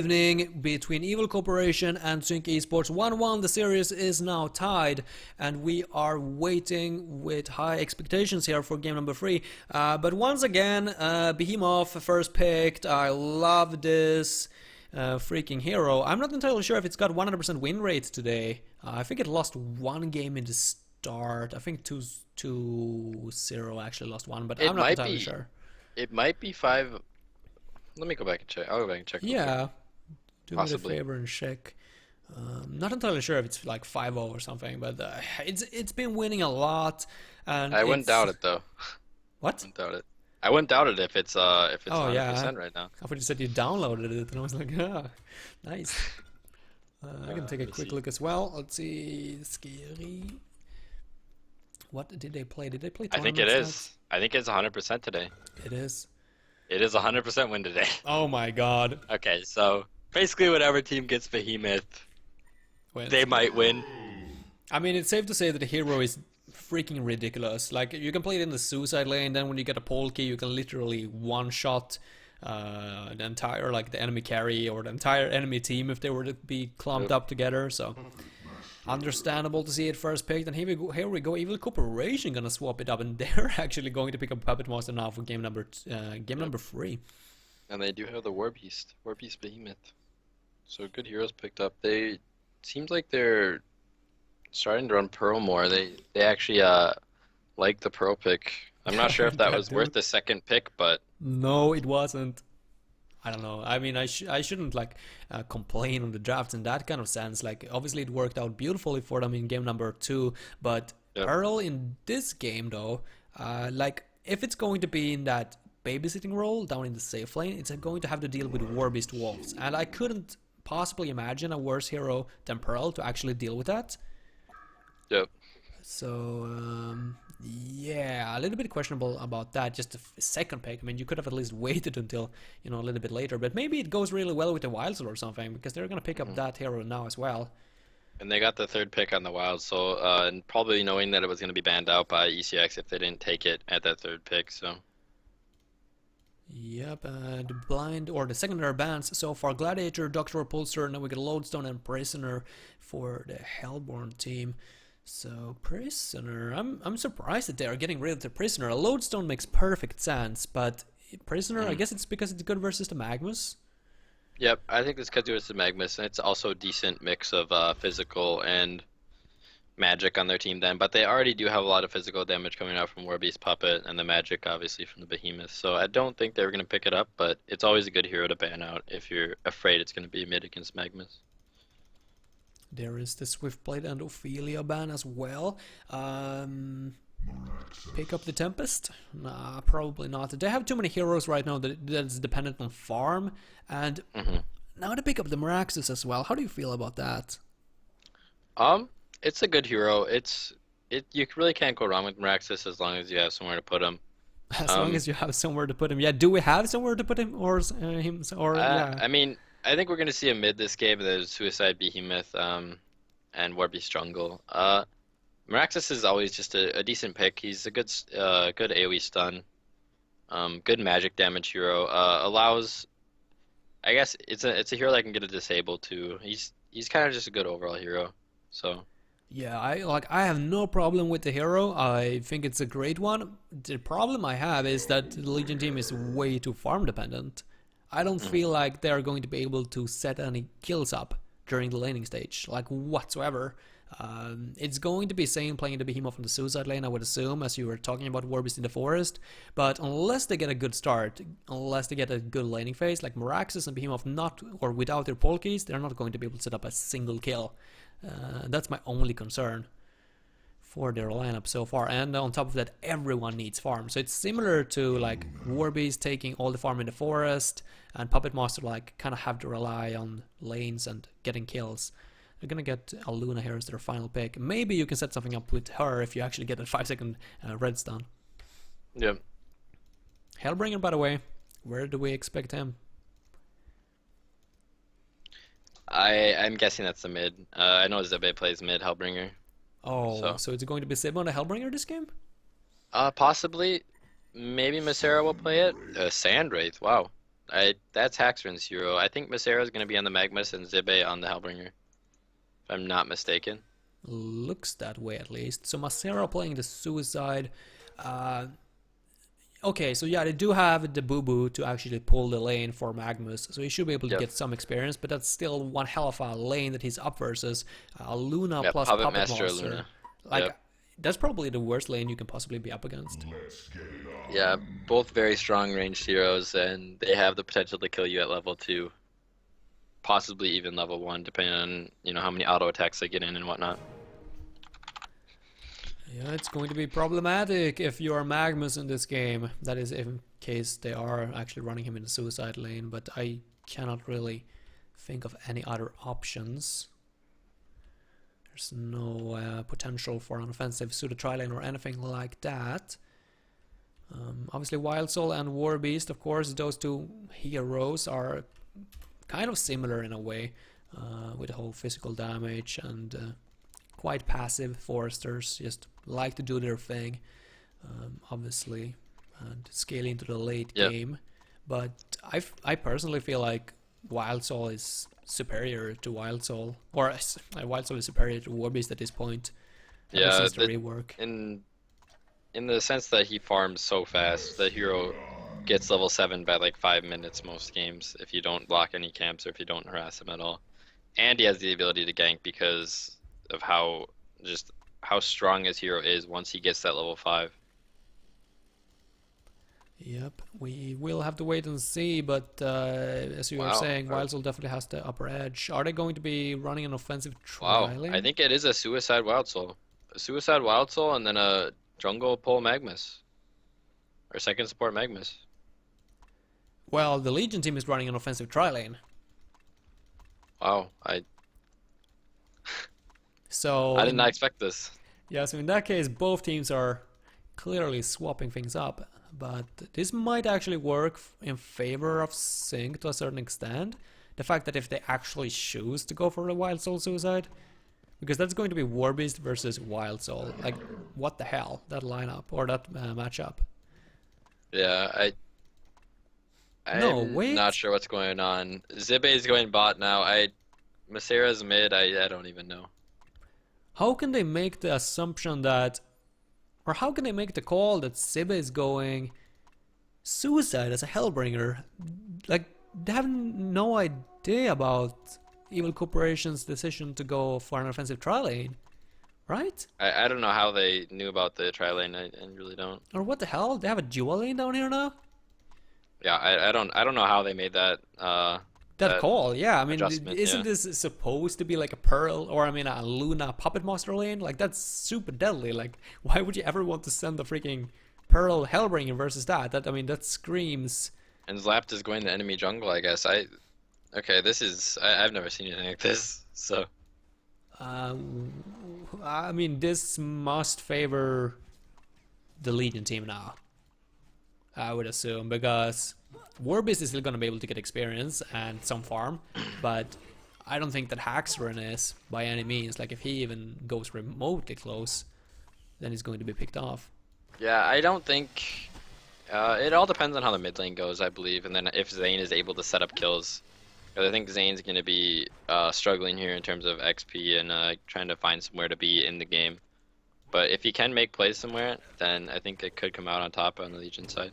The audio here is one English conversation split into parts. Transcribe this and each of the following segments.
Evening between Evil Corporation and Sync Esports. 1-1, the series is now tied, and we are waiting with high expectations here for game number 3. But once again, Behemoth first picked. I love this freaking hero. I'm not entirely sure if it's got 100% win rate today. I think it lost one game in the start. I think 2-0 actually lost one, but I'm not entirely sure. It might be 5. Let me go back and check. I'll go back and check. Yeah. Do me the Possibly. favor and check. Not entirely sure if it's like 5-0 or something, but it's been winning a lot, and I wouldn't doubt it though. What? Wouldn't doubt it. I wouldn't doubt it if it's Oh 100% yeah, right now. I thought you said you downloaded it, and I was like, ah, nice. I can take a quick look as well. Let's see, scary. What did they play? Did they play? I think it is. I think it's 100% today. It is. It is 100% win today. Oh my god. Okay, so basically whatever team gets Behemoth, they might win. I mean, it's safe to say that the hero is freaking ridiculous. Like, you can play it in the suicide lane, then when you get a pole key, you can literally one-shot the entire, like, the enemy carry or the entire enemy team if they were to be clumped up together, so... Understandable to see it first picked, and here we go. Evil Corporation gonna swap it up, and they're actually going to pick up Puppet Master now for game number 3. And they do have the War Beast Behemoth. So good heroes picked up. They seems like they're starting to run Pearl more. They actually like the Pearl pick. I'm not sure if that was worth the second pick, but no, it wasn't. I don't know. I mean, I shouldn't like complain on the drafts in that kind of sense. Like, obviously it worked out beautifully for them in game number 2, but Pearl in this game though, like, if it's going to be in that babysitting role down in the safe lane, it's going to have to deal with War Beast Wolves, and I couldn't possibly imagine a worse hero than Pearl to actually deal with that. Yep. So yeah, a little bit questionable about that. Just a second pick. I mean, you could have at least waited until, you know, a little bit later. But maybe it goes really well with the Wilds or something, because they're gonna pick up that hero now as well. And they got the third pick on the Wild, so and probably knowing that it was going to be banned out by ECX if they didn't take it at that third pick. So. Yep, the blind or the secondary bans so far: Gladiator, Doctor Repulsor, and then we get Lodestone and Prisoner for the Hellborn team. So Prisoner, I'm surprised that they are getting rid of the Prisoner. A Lodestone makes perfect sense, but Prisoner, I guess it's because it's good versus the Magnus. Yep, I think it's because it was the Magnus, and it's also a decent mix of physical and magic on their team then. But they already do have a lot of physical damage coming out from War Beast Puppet, and the magic obviously from the Behemoth. So I don't think they were going to pick it up, but it's always a good hero to ban out if you're afraid it's going to be mid against Magnus. There is the Swiftblade and Ophelia ban as well. Pick up the Tempest? Nah, probably not. They have too many heroes right now that's dependent on farm. And now to pick up the Meraxes as well. How do you feel about that? It's a good hero. You really can't go wrong with Meraxes as long as you have somewhere to put him. As long as you have somewhere to put him. Yeah, do we have somewhere to put him, or him? Or yeah. I mean, I think we're going to see a mid this game. There's Suicide Behemoth and War Beast Jungle. Meraxes is always just a decent pick. He's a good AoE stun, good magic damage hero. Allows, I guess it's a hero that can get a disable too. He's kind of just a good overall hero. So. Yeah, I have no problem with the hero. I think it's a great one. The problem I have is that the Legion team is way too farm dependent. I don't feel like they're going to be able to set any kills up during the laning stage, like whatsoever. It's going to be same playing the Behemoth from the Suicide lane, I would assume, as you were talking about War Beast in the Forest. But unless they get a good start, unless they get a good laning phase, like Meraxes and Behemoth not, or without their pole keys, they're not going to be able to set up a single kill. That's my only concern for their lineup so far, and on top of that, everyone needs farm. So it's similar to like War Beast taking all the farm in the forest, and Puppet Master like kind of have to rely on lanes and getting kills. They're gonna get Aluna here as their final pick. Maybe you can set something up with her if you actually get a 5-second redstone. Yep. Hellbringer, by the way, where do we expect him? I'm guessing that's the mid. I know Zebe plays mid Hellbringer. Oh, so it's going to be Sib on a Hellbringer this game? Possibly. Maybe Masera will play it. Sand Wraith. Wow. That's Haxren's hero. I think Masera's gonna be on the Magmus and Zibe on the Hellbringer, if I'm not mistaken. Looks that way at least. So Macera playing the Suicide. Uh, okay, so yeah, they do have the Boo Boo to actually pull the lane for Magmus, so he should be able to Yep. get some experience, but that's still one hell of a lane that he's up versus. Luna Yep. plus Puppet Puppet Master Monster. Luna. Like, Yep. that's probably the worst lane you can possibly be up against. Yeah, both very strong ranged heroes, and they have the potential to kill you at level 2, possibly even level 1, depending on, how many auto attacks they get in and whatnot. Yeah, it's going to be problematic if you're Magnus in this game. That is, in case they are actually running him in the suicide lane, but I cannot really think of any other options. There's no potential for an offensive pseudo tri-lane or anything like that. Obviously, Wild Soul and War Beast, of course, those two heroes are kind of similar in a way, with the whole physical damage and quite passive foresters, just like to do their thing, obviously, and scale into the late Yep. game. But I personally feel like Wild Soul is superior to Wild Soul, or Wild Soul is superior to Warbeast at this point, ever Yeah, since the rework. in the sense that he farms so fast, the hero gets level 7 by like 5 minutes most games if you don't block any camps or if you don't harass him at all. And he has the ability to gank because of how strong his hero is once he gets that level 5. Yep, we will have to wait and see, but as you were Wow. saying, Wild Soul definitely has the upper edge. Are they going to be running an offensive Wow. trialing? I think it is a Suicide Wild Soul. A Suicide Wild Soul and then a Jungle Pull Magmus. Or second support Magmus. Well, the Legion team is running an offensive tri-lane. Wow. So I did not expect this. yeah, so in that case, both teams are clearly swapping things up. But this might actually work in favor of Sync to a certain extent. The fact that if they actually choose to go for the Wild Soul Suicide, because that's going to be Warbeast versus Wild Soul. Like, what the hell? That lineup, or that matchup. Yeah, No, I'm wait. not sure what's going on. Zibe is going bot now. Masera's mid. I don't even know. How can they make the assumption that, or how can they make the call that Zibe is going Suicide as a Hellbringer? Like, they have no idea about Evil Corporation's decision to go for an offensive tri lane, right? I don't know how they knew about the tri lane. I really don't. Or what the hell? They have a dual lane down here now? Yeah, I don't know how they made that That call, yeah. I mean, adjustment, isn't yeah. this supposed to be like a Pearl, or I mean, a Luna Puppet Master lane? Like, that's super deadly. Like, why would you ever want to send a freaking Pearl Hellbringer versus that? I mean, that screams. And Zlapt is going to enemy jungle, I guess. Okay, this is I've never seen anything like this. So I mean, this must favor the Legion team now, I would assume, because Warbeast is still going to be able to get experience and some farm, but I don't think that Haxren is by any means. Like, if he even goes remotely close, then he's going to be picked off. yeah, I don't think it all depends on how the mid lane goes, I believe, and then if Zane is able to set up kills. 'Cause I think Zane's going to be struggling here in terms of XP and trying to find somewhere to be in the game. But if he can make plays somewhere, then I think it could come out on top on the Legion side.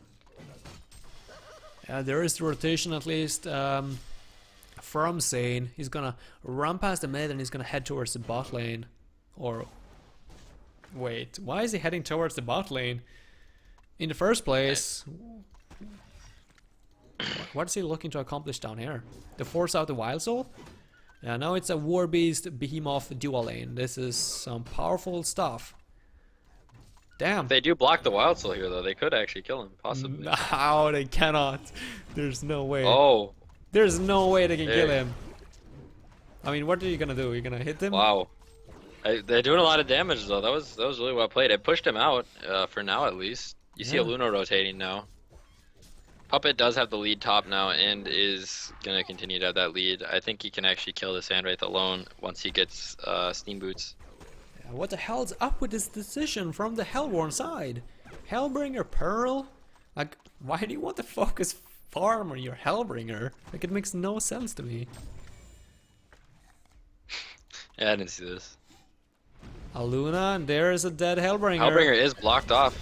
There is the rotation at least from Zane. He's gonna run past the mid and he's gonna head towards the bot lane. Or wait, why is he heading towards the bot lane in the first place? What is he looking to accomplish down here? To force out the Wild Soul? Yeah, now it's a Warbeast Behemoth dual lane. This is some powerful stuff. Damn. If they do block the Wild Soul here, though, they could actually kill him, possibly. No, they cannot. There's no way. Oh, There's no way they can kill There. him. I mean, what are you gonna do? You're gonna hit him? wow. They're doing a lot of damage, though. That was really well played. It pushed him out, for now at least. You see a Yeah. Luna rotating now. Puppet does have the lead top now and is gonna continue to have that lead. I think he can actually kill the Sandwraith alone once he gets Steam Boots. Yeah, what the hell's up with this decision from the Hellborn side? Hellbringer Pearl? Like, why do you want to focus farm on your Hellbringer? Like, it makes no sense to me. Yeah, I didn't see this. Aluna, and there's a dead Hellbringer. Hellbringer is blocked off.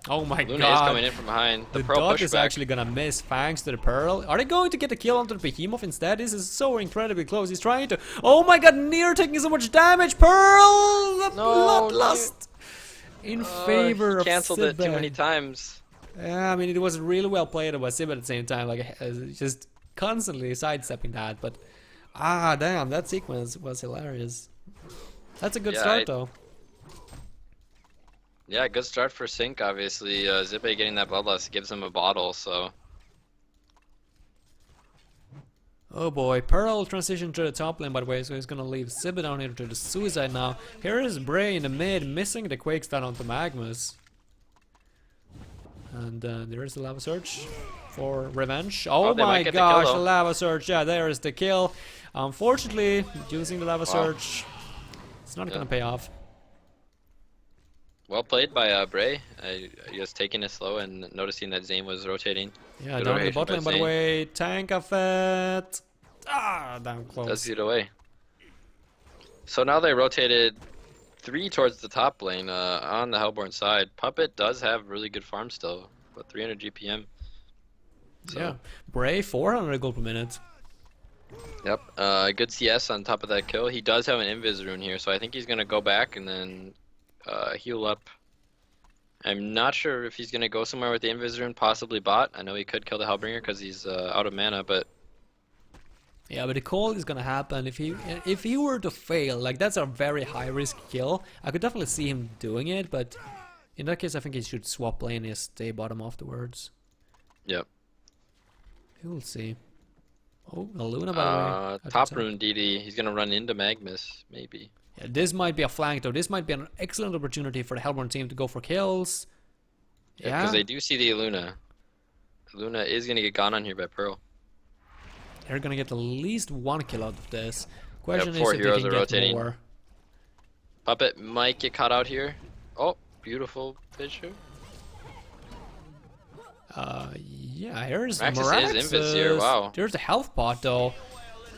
Oh my Luna god. is coming in from behind. The Pearl dot is pushback. actually gonna miss thanks to the Pearl. Are they going to get a kill onto the Behemoth instead? This is so incredibly close. He's trying to... Oh my god, Near taking so much damage. Pearl! The bloodlust! In favor of canceled it too Sibbe. many times. Yeah, I mean, it was really well played by Sibbe at the same time. Like, just constantly sidestepping that. But, damn, that sequence was hilarious. That's a good start, though. Yeah, good start for Sync, obviously. Zippe getting that bloodlust gives him a bottle, so... Oh boy, Pearl transition to the top lane, by the way, so he's gonna leave Sibbe down here to the suicide now. Here is Bray in the mid, missing the Quake stun onto Magnus. And there is the Lava Surge for revenge. Oh my gosh, the Lava Surge, yeah, there is the kill. Unfortunately, using the Lava Surge, it's not gonna pay off. Well played by Bray. Just taking it slow and noticing that Zane was rotating. Yeah, good down in the bot lane, by the way. Tank effect. Down close. Does it away. So now they rotated 3 towards the top lane on the Hellborn side. Puppet does have really good farm still, but 300 GPM. So. Yeah, Bray 400 gold per minute. Yep, good CS on top of that kill. He does have an Invis rune here, so I think he's gonna go back and then heal up. I'm not sure if he's gonna go somewhere with the Invis rune, possibly bot. I know he could kill the Hellbringer because he's out of mana, but yeah, but the call is gonna happen if he were to fail. Like, that's a very high risk kill. I could definitely see him doing it, but in that case, I think he should swap lane and stay bottom afterwards. Yep. We'll see. Oh, a Luna, by the way. Top rune DD. He's gonna run into Magnus, maybe. Yeah, this might be a flank, though. This might be an excellent opportunity for the Hellborn team to go for kills. Yeah, because they do see the Luna. Luna is gonna get gone on here by Pearl. They're gonna get at least 1 kill out of this. Question is 4 if heroes they are can get rotating. more. Puppet might get caught out here. Oh, beautiful picture. Yeah, here's Miraxus is Invis here, wow. There's the health pot, though.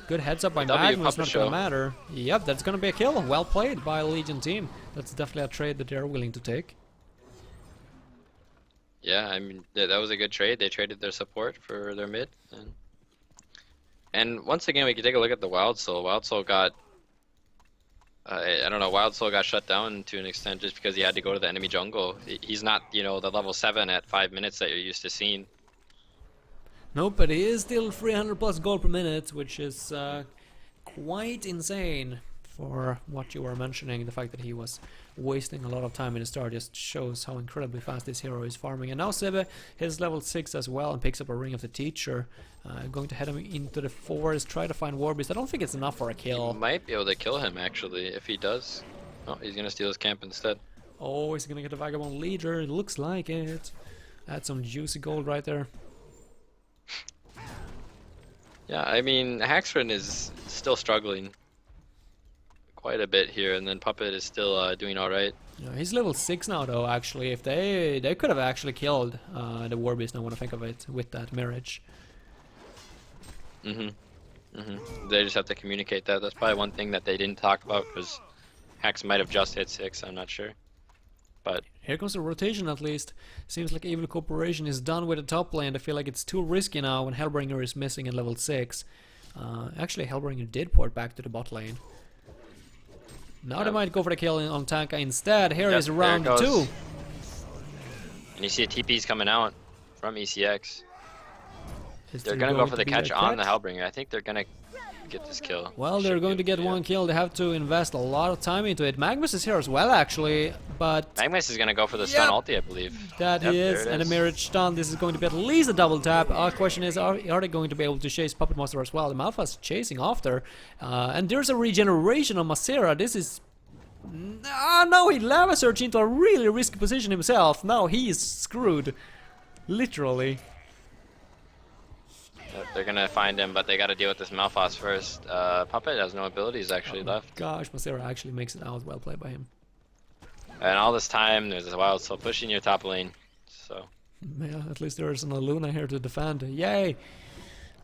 Good heads up by Magnus, not gonna matter. Yep, that's gonna be a kill. Well played by a Legion team. That's definitely a trade that they're willing to take. Yeah, I mean, that was a good trade. They traded their support for their mid. And once again, we can take a look at the Wild Soul. Wild Soul got... I don't know, Wild Soul got shut down to an extent just because he had to go to the enemy jungle. He's not, you know, the level 7 at 5 minutes that you're used to seeing. Nope, but he is still 300 plus gold per minute, which is quite insane for what you were mentioning. The fact that he was wasting a lot of time in the start just shows how incredibly fast this hero is farming. And now Sibbe hits level 6 as well and picks up a Ring of the Teacher. Going to head him into the forest, try to find Warbeast. I don't think it's enough for a kill. He might be able to kill him, actually, if he does. Oh, he's going to steal his camp instead. Oh, he's going to get a Vagabond Leader. It looks like it. Add some juicy gold right there. Yeah, I mean, Haxford is still struggling quite a bit here, and then Puppet is still doing alright. Yeah, he's level 6 now, though, actually. If they could have actually killed the Warbeast, now when I think of it, with that marriage. They just have to communicate that. That's probably one thing that they didn't talk about, because Hax might have just hit 6, I'm not sure. But here comes the rotation, at least. Seems like Evil Corporation is done with the top lane. I feel like it's too risky now when Hellbringer is missing in level 6. Actually, Hellbringer did port back to the bot lane. Now they might go for the kill on Tanka instead. Here is round 2. And you see a TP's coming out from ECX. They're going to go for the catch on the Hellbringer. I think they're going to get this kill. Well, they're going to get 1 kill. They have to invest a lot of time into it. Magnus is here as well, actually, but... Magnus is going to go for the stun ulti, I believe. That he is, and a Mirage stun. This is going to be at least a double tap. Our question is, are they going to be able to chase Puppet Monster as well? The Malphite's chasing after. And there's a regeneration on Masera. This is... no, he Lava Surge into a really risky position himself. Now he is screwed. Literally. They're gonna find him, but they gotta deal with this Malphite first. Puppet has no abilities actually left. Gosh, Masera actually makes it out. Well played by him. And all this time, there's a Wild Soul pushing your top lane. So Yeah, at least there's an Aluna here to defend. Yay!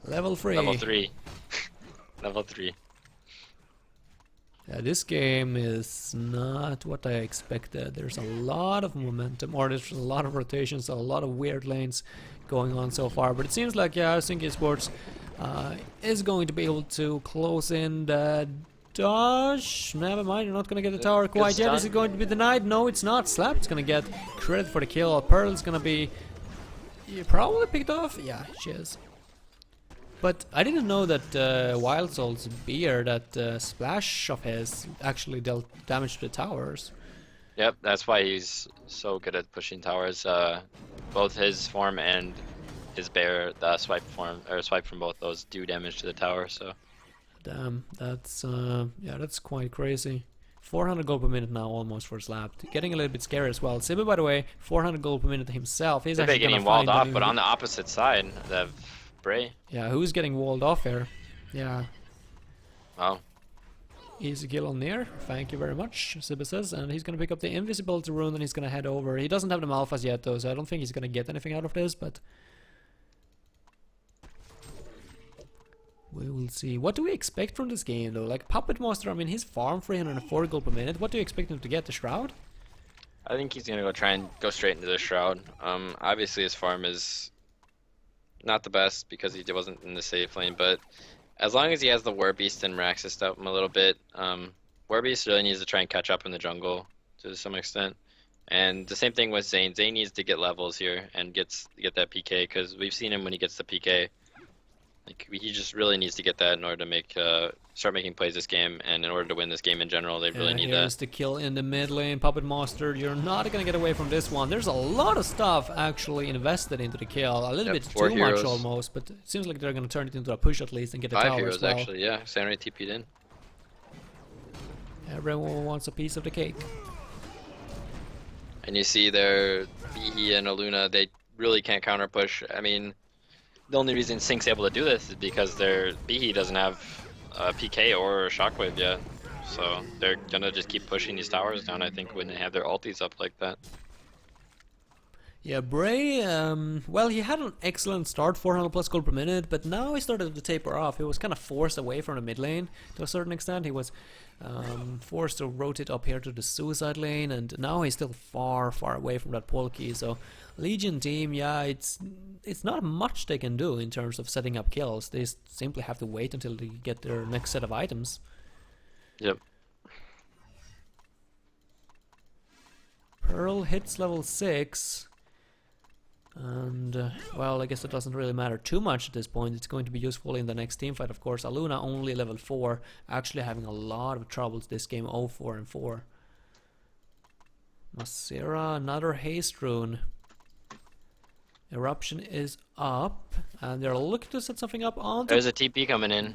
Level 3. Level 3. Level 3. Yeah, this game is not what I expected. There's a lot of momentum, or there's a lot of rotations, a lot of weird lanes going on so far. But it seems like, yeah, HTS4 is going to be able to close in the dodge. Never mind, you're not going to get the tower quite yet. Is it going to be denied? No, it's not. Slap's going to get credit for the kill. Pearl's going to be probably picked off. Yeah, she is. But I didn't know that Wild Soul's beer, that splash of his, actually dealt damage to the towers. Yep, that's why he's so good at pushing towers. Both his form and his bear, the swipe form, or swipe from both those, do damage to the tower. So. Damn, that's yeah, that's quite crazy. 400 gold per minute now, almost for Slap. Getting a little bit scary as well. Sibbe, by the way, 400 gold per minute himself. He's actually getting walled off, but on the opposite side, the Bray. Yeah, who's getting walled off here? Yeah. Wow. Easy kill on near. Thank you very much, Sibbe says. And he's going to pick up the invisibility rune and he's going to head over. He doesn't have the Malphas yet, though, so I don't think he's going to get anything out of this, but we will see. What do we expect from this game, though? Like, Puppet Master, I mean, his farm 304 gold per minute. What do you expect him to get? The Shroud? I think he's going to try and go straight into the Shroud. Obviously, his farm is not the best because he wasn't in the safe lane, but as long as he has the Warbeast and Meraxis out him a little bit, Warbeast really needs to try and catch up in the jungle to some extent. And the same thing with Zane. Zane needs to get levels here and get that PK, because we've seen him when he gets the PK. Like, he just really needs to get that in order to make start making plays this game, and in order to win this game in general, they really need that. Here's the kill in the mid lane, Puppet Master. You're not gonna get away from this one. There's a lot of stuff actually invested into the kill, a little bit too much almost, but it seems like they're gonna turn it into a push at least and get the tower 5 heroes as well. actually, yeah. Samurai TP'd in. Everyone wants a piece of the cake. And you see there, Bihi and Aluna, they really can't counter push. I mean, the only reason Sync's able to do this is because Bihi doesn't have PK or Shockwave yet. So they're gonna just keep pushing these towers down, I think, when they have their ultis up like that. Yeah, Bray, well, he had an excellent start, 400 plus gold per minute, but now he started to taper off. He was kind of forced away from the mid lane to a certain extent. He was forced to rotate up here to the suicide lane, and now he's still far, far away from that Polki. So Legion team, yeah, it's not much they can do in terms of setting up kills. They simply have to wait until they get their next set of items. Yep. Pearl hits level 6. And, well, I guess it doesn't really matter too much at this point. It's going to be useful in the next team fight, of course. Aluna only level 4, actually having a lot of troubles this game, 0-4 and 4. Masera, another haste rune. Eruption is up, and they're looking to set something up on. There's a TP coming in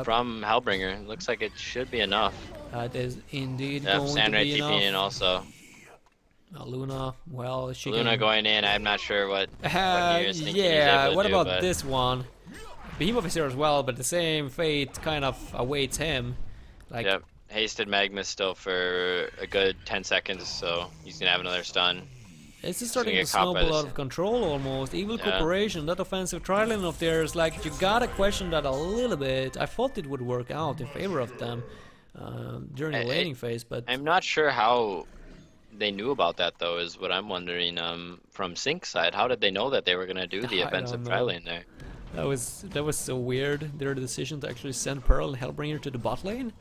from Yep. Hellbringer. Looks like it should be enough. That is indeed Yep, going to Sandra be TP in enough. also. Aluna, well, she Luna can... going in, I'm not sure what Mirror's thinking he's yeah, able to what do, about but this one? Behemoth is here as well, but the same fate kind of awaits him. Like, Yep, hasted Magma still for a good 10 seconds, so he's gonna have another stun. this is starting to get caught by snowball this. out of control almost. Evil Yeah. Corporation, that offensive trialing of theirs, like, you gotta question that a little bit. I thought it would work out in favor of them during the laning phase, but... I'm not sure how they knew about that, though, is what I'm wondering. From Sync's side, how did they know that they were gonna do the I offensive don't know. trialing there? That was so weird, their decision to actually send Pearl and Hellbringer to the bot lane.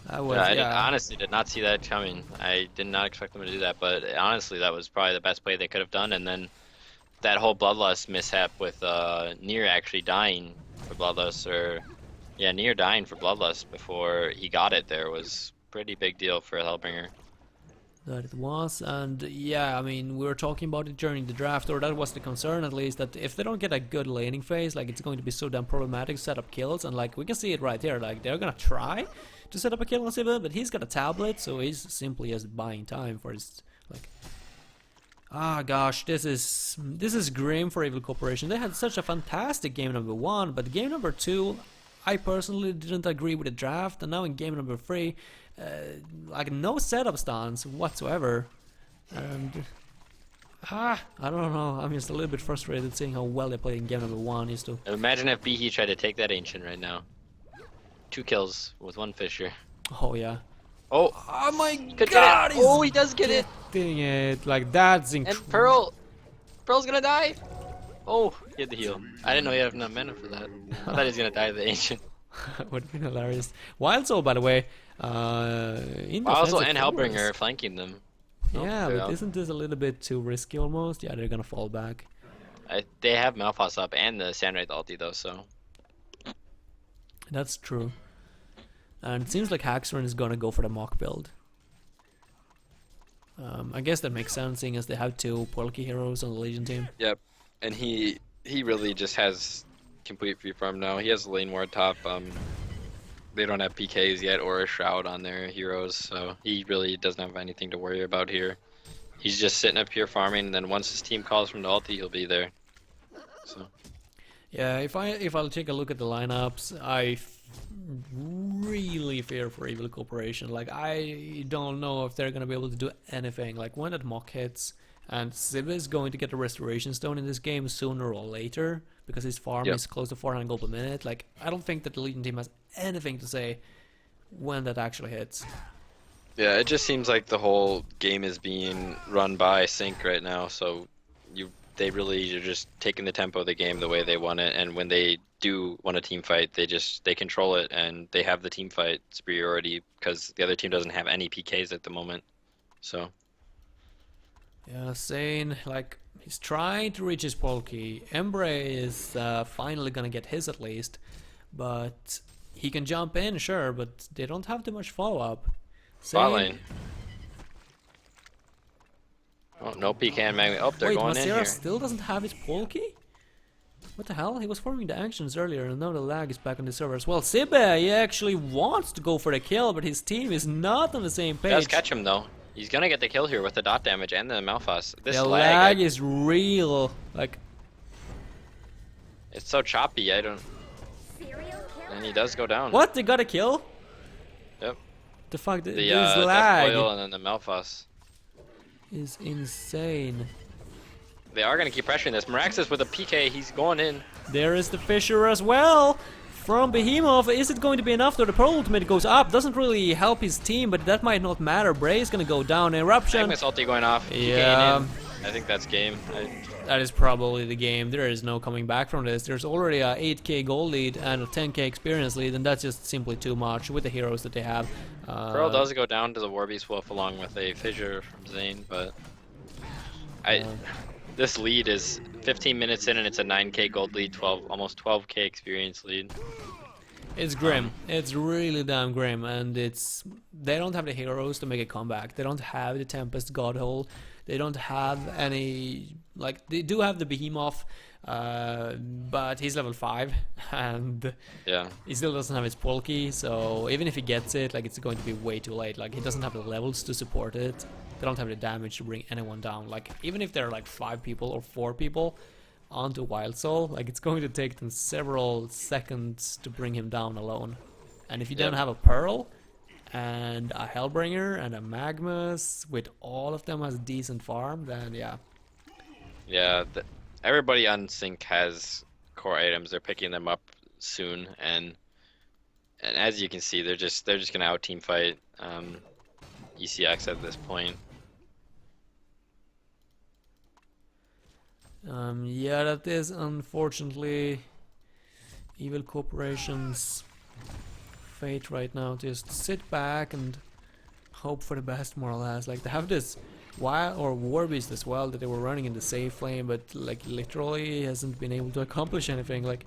That was, I honestly did not see that coming. I did not expect them to do that, but honestly, that was probably the best play they could have done. And then that whole Bloodlust mishap with Nier actually dying for Bloodlust, or yeah, Nier dying for Bloodlust before he got it there was pretty big deal for Hellbringer. that it was, and yeah, I mean, we were talking about it during the draft, or that was the concern at least, that if they don't get a good laning phase, like, it's going to be so damn problematic to set up kills, and like, we can see it right here, like, they're gonna try to set up a kill on Sibbe, but he's got a tablet, so he's simply just buying time for his, like... Ah, gosh, this is grim for Evil Corporation. They had such a fantastic game number 1, but game number 2, I personally didn't agree with the draft, and now in game number 3, like, no setup stance whatsoever, and I don't know. I'm just a little bit frustrated seeing how well they played in game number 1 used to. Imagine if Behe tried to take that Ancient right now. 2 kills with 1 Fisher. Oh yeah. Oh, Oh my he could god, get it. Oh, he does get it. getting it. Like, that's And incredible. Pearl's gonna die. Oh, he had the heal. I didn't know he had enough mana for that. I thought he was gonna die to the Ancient. Would have been hilarious. Wild Soul, by the way, in Also, defensive and forwards. Hellbringer flanking them. Yeah, Oh, but isn't this a little bit too risky almost? Yeah, they're gonna fall back. They have Malphas up and the Sandwraith ulti though, so. That's true. And it seems like Haxorn is gonna go for the mock build. I guess that makes sense, seeing as they have 2 Polki heroes on the Legion team. Yep, and he really just has complete free farm now. He has lane ward top. They don't have PKs yet or a shroud on their heroes, so he really doesn't have anything to worry about here. He's just sitting up here farming, and then once his team calls from the ulti, he'll be there. So. Yeah, if I'll take a look at the lineups, really fear for Evil Corporation. Like, I don't know if they're gonna be able to do anything. Like, when that mock hits, and Sib is going to get a Restoration Stone in this game sooner or later, because his farm is close to 400 gold per minute. Like, I don't think that the Legion team has anything to say when that actually hits. Yeah, it just seems like the whole game is being run by Sync right now, so they really are just taking the tempo of the game the way they want it, and when they do want a team fight, they control it, and they have the team fight superiority because the other team doesn't have any PKs at the moment. So. Yeah, Sane, like, he's trying to reach his Polki. Embre is finally gonna get his at least, but he can jump in, sure, but they don't have too much follow-up. Bot lane. Oh, no PK and Magma. Oh, they're Wait, going in Masera here. still doesn't have his Polki? What the hell? He was forming the actions earlier, and now the lag is back on the server as well. Sibbe, he actually wants to go for the kill, but his team is not on the same page. Does catch him though. He's gonna get the kill here with the dot damage and the Malphas. This the lag, is real. Like, it's so choppy. I don't. And he does go down. what? They got a kill? Yep. The fuck? The This Death lag Coil and then the Malphas. is insane. They are gonna keep pressuring this. Meraxis with a PK. He's going in. There is the Fisher as well from Behemoth. Is it going to be enough? Though the Pearl ultimate goes up, doesn't really help his team, but that might not matter. Bray is gonna go down. Eruption. Magnus ulti going off. Yeah. PKing in. I think that's game. That is probably the game. There is no coming back from this. There's already a 8k gold lead and a 10k experience lead, and that's just simply too much with the heroes that they have. Pearl does go down to the Warbeast Wolf along with a Fissure from Zane, but this lead is 15 minutes in and it's a 9k gold lead, almost 12k experience lead. It's grim. It's really damn grim, and they don't have the heroes to make a comeback. They don't have the Tempest Godhole. They don't have any, like, they do have the Behemoth, but he's level 5, and yeah, he still doesn't have his Polki, so even if he gets it, like, it's going to be way too late. Like, he doesn't have the levels to support it. They don't have the damage to bring anyone down. Like, even if there are like 5 people or 4 people onto Wild Soul, like, it's going to take them several seconds to bring him down alone. And if you don't have a Pearl and a Hellbringer and a Magmus, with all of them as a decent farm, then yeah, everybody on Sync has core items. They're picking them up soon, and as you can see, they're just gonna out team fight ECX at this point. Yeah, that is unfortunately Evil Corporation's fate right now. Just sit back and hope for the best, more or less. Like, they have this Warbeast as well that they were running in the save flame, but like literally hasn't been able to accomplish anything. Like,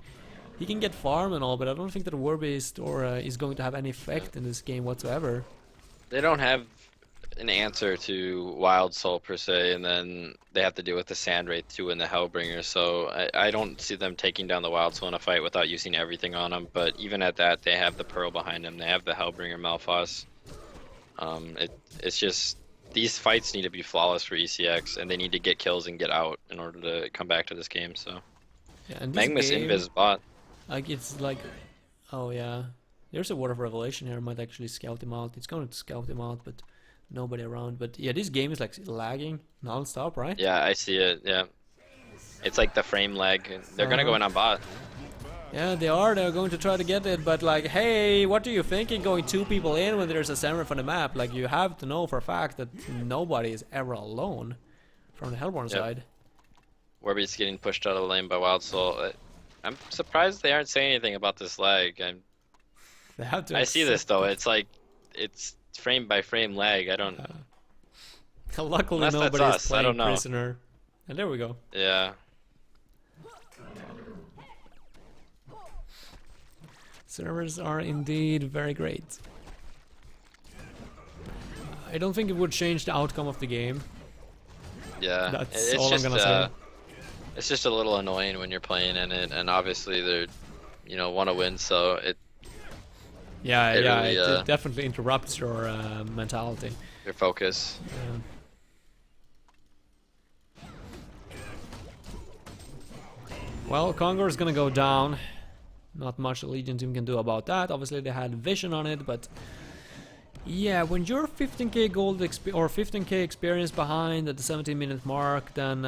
he can get farm and all, but I don't think that Warbeast is going to have any effect in this game whatsoever. They don't have an answer to Wild Soul per se, and then they have to deal with the Sandwraith too and the Hellbringer, so I don't see them taking down the Wild Soul in a fight without using everything on them, but even at that, they have the Pearl behind them, they have the Hellbringer Malphas. It's just, these fights need to be flawless for ECX, and they need to get kills and get out in order to come back to this game, so. Yeah, and this Magmus game, Invis bot. like, it's like, oh yeah, there's a Word of Revelation here. I might actually scout him out. It's going to scout him out, but Nobody around. But yeah, this game is like lagging non-stop, right? Yeah, I see it. Yeah, it's like the frame lag. They're gonna Uh-huh. go in on bot. Yeah, they are. They're going to try to get it, but like, hey, what are you thinking going 2 people in when there's a Seraph on the map? Like, you have to know for a fact that nobody is ever alone from the Hellborn Yep. side. Warby's getting pushed out of the lane by Wild Soul. I'm surprised they aren't saying anything about this lag. They have to I see this accept though. it. It's like it's frame by frame lag. I don't. Luckily, Unless that's nobody is us, I playing don't know. Prisoner. And there we go. Yeah. Servers are indeed very great. I don't think it would change the outcome of the game. Yeah. That's It's all I'm just gonna say. it's just a little annoying when you're playing in it, and obviously they're want to win, so Yeah, it yeah, really, it definitely interrupts your mentality. your focus. Yeah. Well, Congo is gonna go down. Not much the Legion team can do about that. Obviously, they had vision on it, but yeah, when you're 15k gold or 15k experience behind at the 17-minute mark, then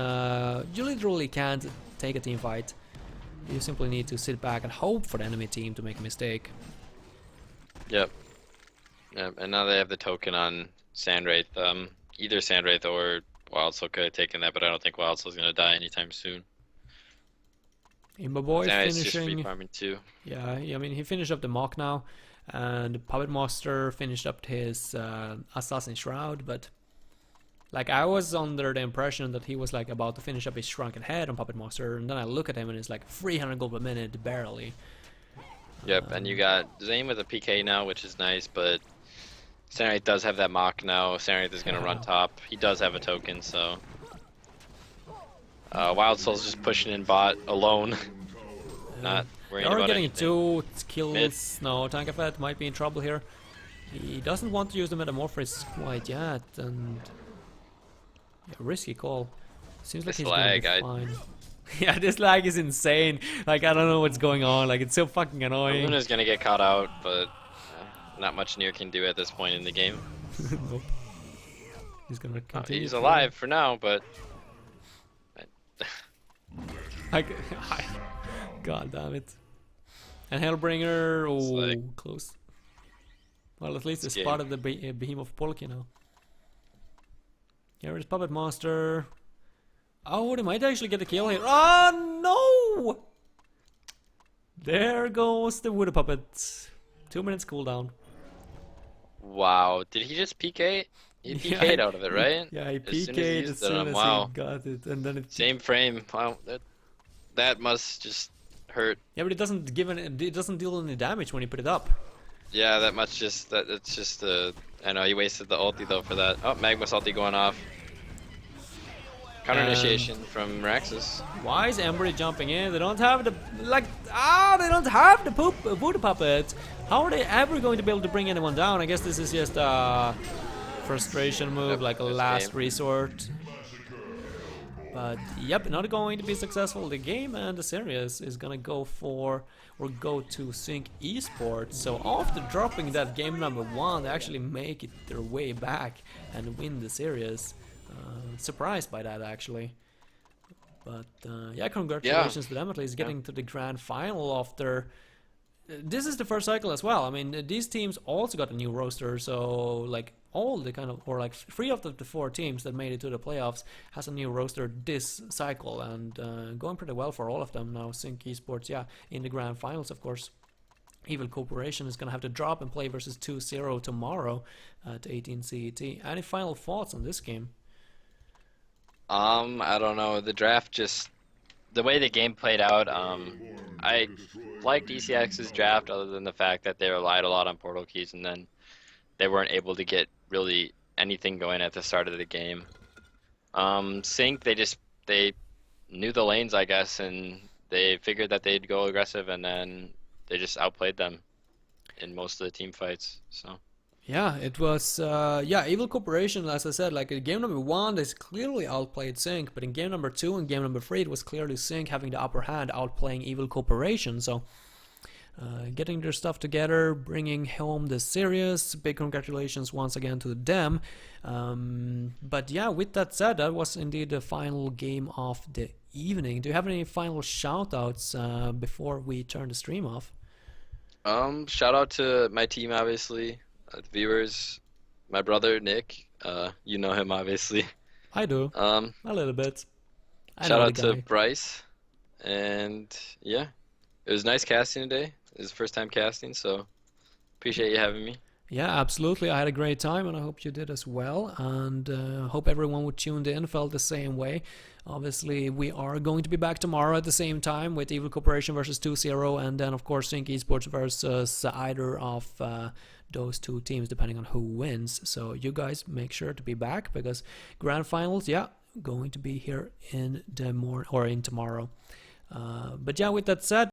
you literally can't take a team fight. You simply need to sit back and hope for the enemy team to make a mistake. Yep. Yep. And now they have the token on Sandwraith. Either Sandwraith or Wild Soul could have taken that, but I don't think Wild Soul's gonna die anytime soon. Imba Boy Sandwraith's just finishing. free farming too. Yeah, I mean, he finished up the mock now, and Puppet Master finished up his Assassin Shroud, but like, I was under the impression that he was like about to finish up his Shrunken Head on Puppet Master, and then I look at him and it's like 300 gold per minute, barely. Yep, and you got Zane with a PK now, which is nice, but Sandwraith does have that mock now. Sandwraith is gonna run top. He does have a token, so Wild Soul's just pushing in bot alone. Not worrying They are about getting anything. 2 kills. Mid. No, Tankafet might be in trouble here. He doesn't want to use the Metamorphosis quite yet, and yeah, risky call. Seems like This he's lag, gonna be fine. Yeah, this lag is insane. Like, I don't know what's going on. Like, it's so fucking annoying. Luna's gonna get caught out, but not much Nier can do at this point in the game. Nope. He's gonna continue. He's alive for now, but Like, God damn it. And Hellbringer, oh, like- close. Well, at least they It's game. spotted the Behemoth Polky now. Here is Puppet Master. Oh, they might actually get the kill here. Oh, no! There goes the Wood Puppet. 2 minutes cooldown. wow, did he just PK? He Yeah, PK'd out of it, right? Yeah, he As soon as he PK'd used as it, soon as wow. he got it. And then it... Same frame. Wow, that must just hurt. Yeah, but it doesn't give any, it doesn't deal any damage when you put it up. Yeah, that must just it's just I know he wasted the ulti though for that. Oh, Magma's ulti going off. Counter initiation from Raxus. Why is Embry jumping in? They don't have the they don't have the Voodoo Puppet. How are they ever going to be able to bring anyone down? I guess this is just a frustration move, Yep, like a this last game. resort. But yep, not going to be successful. The game and the series is gonna go for or go to Sync Esports. So after dropping that game number 1, they actually make it their way back and win the series. Surprised by that, actually. But yeah, congratulations to them at least getting to the grand final after. This is the first cycle as well. I mean, these teams also got a new roster, so like all the kind of, or like 3 of the 4 teams that made it to the playoffs has a new roster this cycle, and going pretty well for all of them now. Sync Esports, yeah, in the grand finals, of course. Evil Corporation is gonna have to drop and play versus 2-0 tomorrow at 18 CET. Any final thoughts on this game? I don't know. The draft just the way the game played out. I liked ECX's draft other than the fact that they relied a lot on portal keys and then they weren't able to get really anything going at the start of the game. Sync, they knew the lanes, I guess, and they figured that they'd go aggressive, and then they just outplayed them in most of the team fights. So. Yeah, it was, yeah, Evil Corporation, as I said, like in game number 1, they clearly outplayed Sync, but in game number 2 and game number 3, it was clearly Sync having the upper hand, outplaying Evil Corporation, so getting their stuff together, bringing home the series. Big congratulations once again to them. But yeah, with that said, that was indeed the final game of the evening. Do you have any final shout-outs before we turn the stream off? Shout out to my team, obviously, the viewers, my brother Nick. You know him, obviously. I do, Um, a little bit. I Shout know the out to guy. Bryce, and yeah, it was nice casting today. It was the first time casting, so appreciate you having me. Yeah, absolutely. I had a great time, and I hope you did as well. And hope everyone who tuned in felt the same way. Obviously, we are going to be back tomorrow at the same time with Evil Corporation versus 2-0, and then of course Sync Esports versus either of those two teams, depending on who wins. So you guys make sure to be back because grand finals, yeah, going to be here in the morning or in tomorrow. But yeah, with that said.